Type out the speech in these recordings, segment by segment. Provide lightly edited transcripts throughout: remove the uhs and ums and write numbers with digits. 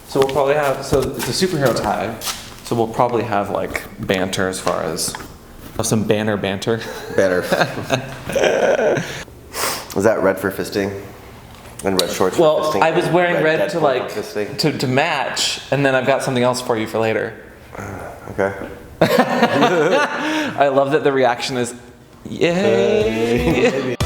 So we'll probably have, so it's a superhero tie, so we'll probably have like banter as far as, some banter. Banter. Is that red for fisting? And red shorts for fisting? Well, I was wearing red to Deadpool like, fisting? to match, and then I've got something else for you for later. Okay. I love that the reaction is, yay!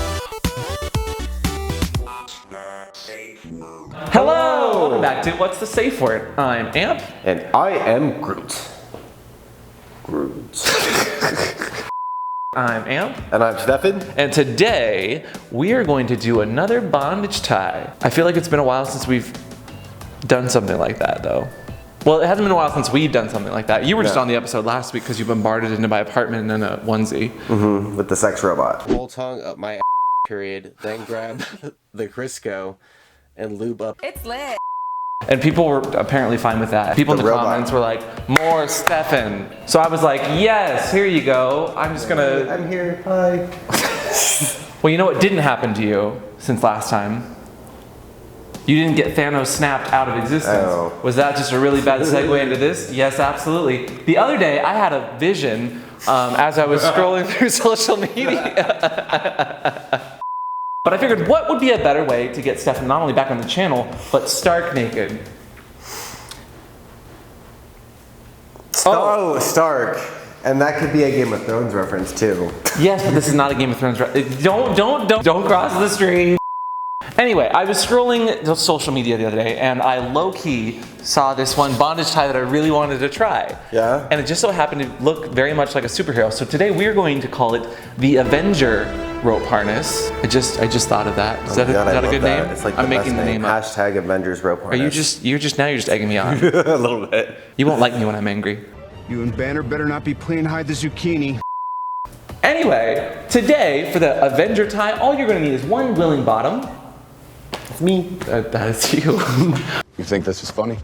Hello! Welcome back to What's the Safe Word? I'm Amp. And I am Groot. I'm Amp. And I'm Stephan. And today, we are going to do another bondage tie. I feel like it's been a while since we've done something like that, though. Well, it hasn't been a while since we've done something like that. You were just on the episode last week because you bombarded into my apartment in a onesie. Mm-hmm, with the sex robot. Whole tongue up my period, then grab the Crisco and lube up. It's lit. And people were apparently fine with that. People in the comments were like, more Stephan. So I was like, yes, here you go. I'm just gonna... I'm here, hi. Well, you know what didn't happen to you since last time? You didn't get Thanos snapped out of existence. Oh. Was that just a really bad segue into this? Yes, absolutely. The other day, I had a vision as I was scrolling through social media. But I figured, what would be a better way to get Stephan not only back on the channel, but stark naked? Oh, Stark. And that could be a Game of Thrones reference too. Yes, but this is not a Game of Thrones. Don't cross the stream. Anyway, I was scrolling social media the other day, and I low-key saw this one bondage tie that I really wanted to try. Yeah? And it just so happened to look very much like a superhero. So today we're going to call it the Avenger rope harness. I just thought of that. Is that a good name? It's like I'm making the name up. Hashtag Avengers rope harness. Are you just egging me on? A little bit. You won't like me when I'm angry. You and Banner better not be playing hide the zucchini. Anyway, today for the Avenger tie, all you're going to need is one willing bottom. It's me. That is you. You think this is funny?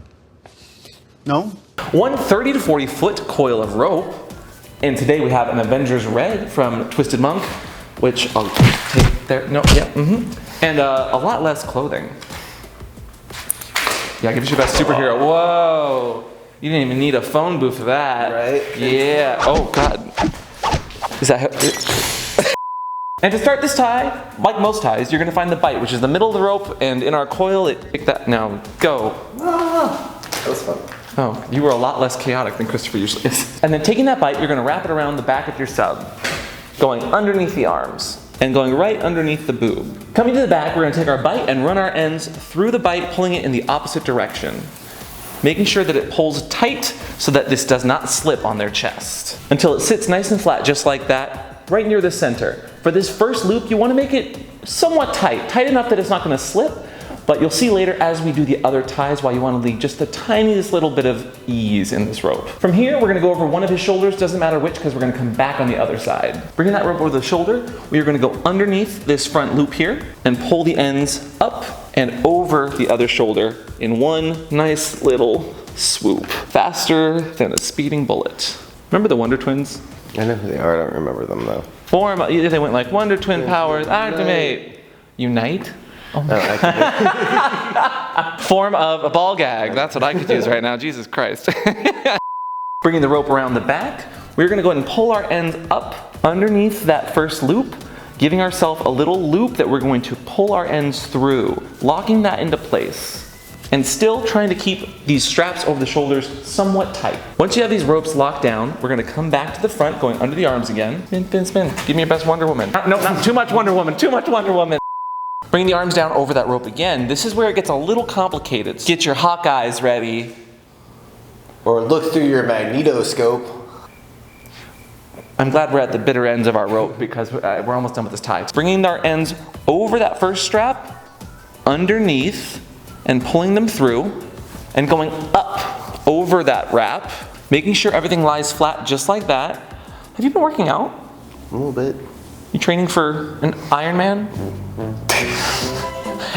No? One 30 to 40 foot coil of rope. And today we have an Avengers Red from Twisted Monk, which I'll take there. No, yeah, And a lot less clothing. Yeah, give us your best superhero. Whoa. You didn't even need a phone booth for that. Right? Yeah. Oh, God. Is that how... And to start this tie, like most ties, you're going to find the bite, which is the middle of the rope, and in our coil, take that. Now, go. That was fun. Oh, you were a lot less chaotic than Christopher usually is. And then taking that bite, you're going to wrap it around the back of your sub, going underneath the arms, and going right underneath the boob. Coming to the back, we're going to take our bite and run our ends through the bite, pulling it in the opposite direction, making sure that it pulls tight so that this does not slip on their chest, until it sits nice and flat, just like that, right near the center. For this first loop, you want to make it somewhat tight enough that it's not going to slip, but you'll see later as we do the other ties why you want to leave just the tiniest little bit of ease in this rope. From here, we're going to go over one of his shoulders, doesn't matter which, because we're going to come back on the other side. Bringing that rope over the shoulder, we are going to go underneath this front loop here and pull the ends up and over the other shoulder in one nice little swoop. Faster than a speeding bullet. Remember the Wonder Twins? I know who they are, I don't remember them though. They went like Wonder Twin powers, activate. Unite? Oh my God. Form of a ball gag. That's what I could use right now. Jesus Christ. Bringing the rope around the back, we're going to go ahead and pull our ends up underneath that first loop, giving ourselves a little loop that we're going to pull our ends through, locking that into place. And still trying to keep these straps over the shoulders somewhat tight. Once you have these ropes locked down, we're going to come back to the front, going under the arms again. Spin, spin, spin. Give me your best Wonder Woman. No, not too much Wonder Woman. Too much Wonder Woman. Bring the arms down over that rope again. This is where it gets a little complicated. Get your Hawkeyes ready. Or look through your magnetoscope. I'm glad we're at the bitter ends of our rope because we're almost done with this tie. Bringing our ends over that first strap, underneath, and pulling them through, and going up over that wrap, making sure everything lies flat just like that. Have you been working out? A little bit. You training for an Ironman?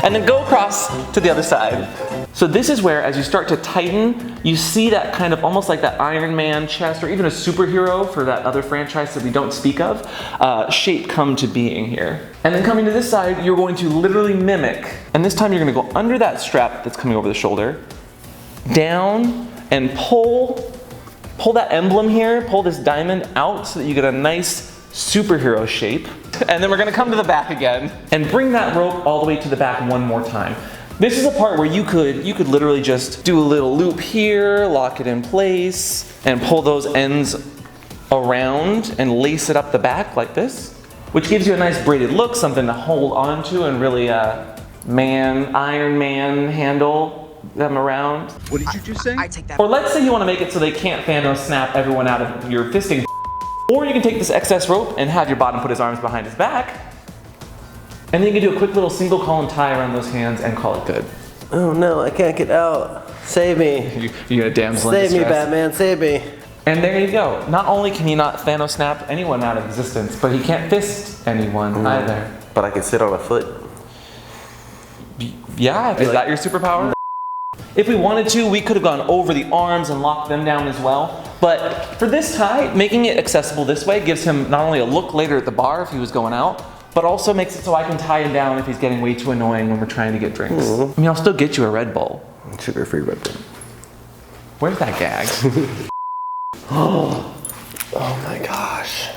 And then go across to the other side. So this is where, as you start to tighten, you see that kind of almost like that Iron Man chest, or even a superhero for that other franchise that we don't speak of, shape come to being here. And then coming to this side, you're going to literally mimic. And this time you're going to go under that strap that's coming over the shoulder, down and pull that emblem here, pull this diamond out so that you get a nice superhero shape. And then we're gonna come to the back again and bring that rope all the way to the back one more time. This is a part where you could literally just do a little loop here, lock it in place, and pull those ends around and lace it up the back like this, which gives you a nice braided look, something to hold on to and really Iron Man handle them around. What did you just say? I take that. Or let's say you want to make it so they can't Thanos snap everyone out of your fisting. Or you can take this excess rope and have your bottom put his arms behind his back. And then you can do a quick little single column tie around those hands and call it good. Oh no, I can't get out. Save me. You're a damsel in Save me, distress. Batman, save me. And there you go. Not only can he not Thanos snap anyone out of existence, but he can't fist anyone either. But I can sit on a foot. Yeah, is that your superpower? If we wanted to, we could have gone over the arms and locked them down as well. But for this tie, making it accessible this way gives him not only a look later at the bar if he was going out, but also makes it so I can tie him down if he's getting way too annoying when we're trying to get drinks. I mean, I'll still get you a Red Bull. Sugar-free Red Bull. Where's that gag? Oh my gosh.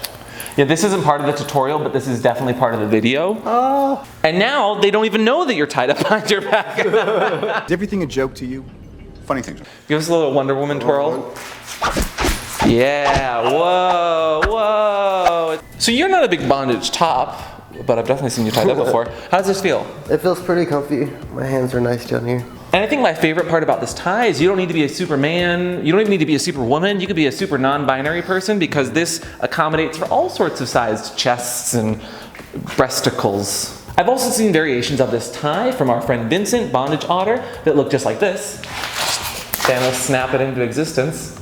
Yeah, this isn't part of the tutorial, but this is definitely part of the video. Oh. And now they don't even know that you're tied up behind your back. Is everything a joke to you? Funny thing. Give us a little Wonder Woman twirl. Yeah, whoa, whoa. So you're not a big bondage top, but I've definitely seen you tied up before. How does this feel? It feels pretty comfy. My hands are nice down here. And I think my favorite part about this tie is you don't need to be a Superman, you don't even need to be a Superwoman, you could be a super non-binary person because this accommodates for all sorts of sized chests and breasticles. I've also seen variations of this tie from our friend Vincent, Bondage Otter, that look just like this. Thanos snap it into existence.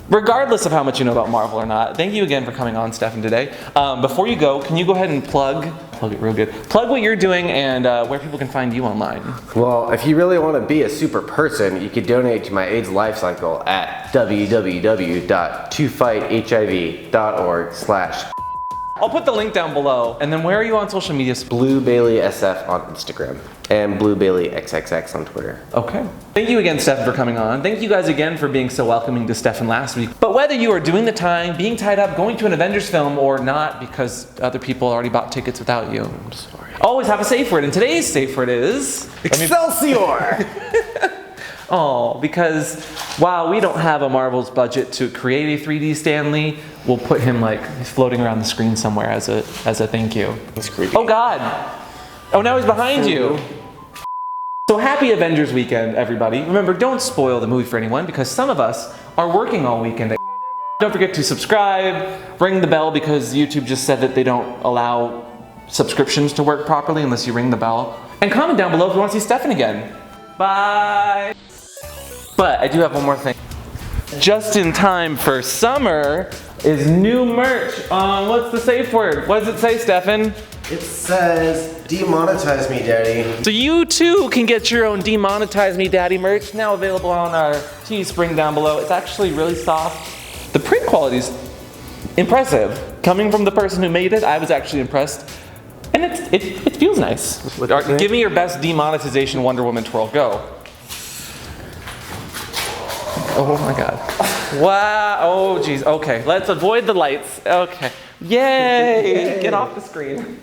Regardless of how much you know about Marvel or not, thank you again for coming on, Stephan, today. Before you go, can you go ahead and plug it real good, plug what you're doing and where people can find you online? Well, if you really want to be a super person, you could donate to my AIDS life cycle at www.toFightHIV.org/. I'll put the link down below. And then where are you on social media? Blue Bailey SF on Instagram and Blue Bailey XXX on Twitter. Okay. Thank you again, Stephan, for coming on. Thank you guys again for being so welcoming to Stephan last week. But whether you are doing the tying, being tied up, going to an Avengers film, or not because other people already bought tickets without you, I'm sorry. Always have a safe word, and today's safe word is Excelsior! Oh, because while we don't have a Marvel's budget to create a 3D Stan Lee, we'll put him like he's floating around the screen somewhere as a thank you. That's creepy. Oh God! Oh, now he's behind you. So happy Avengers weekend, everybody. Remember, don't spoil the movie for anyone because some of us are working all weekend. Don't forget to subscribe, ring the bell because YouTube just said that they don't allow subscriptions to work properly unless you ring the bell. And comment down below if you want to see Stephan again. Bye! But I do have one more thing. Just in time for summer is new merch on what's the safe word? What does it say, Stephan? It says, demonetize me, daddy. So you too can get your own Demonetize Me Daddy merch, now available on our Teespring down below. It's actually really soft. The print quality's impressive. Coming from the person who made it, I was actually impressed. And it feels nice. Give me your best demonetization Wonder Woman twirl, go. Oh my God. Wow, oh geez, okay. Let's avoid the lights, okay. Yay! Get off the screen.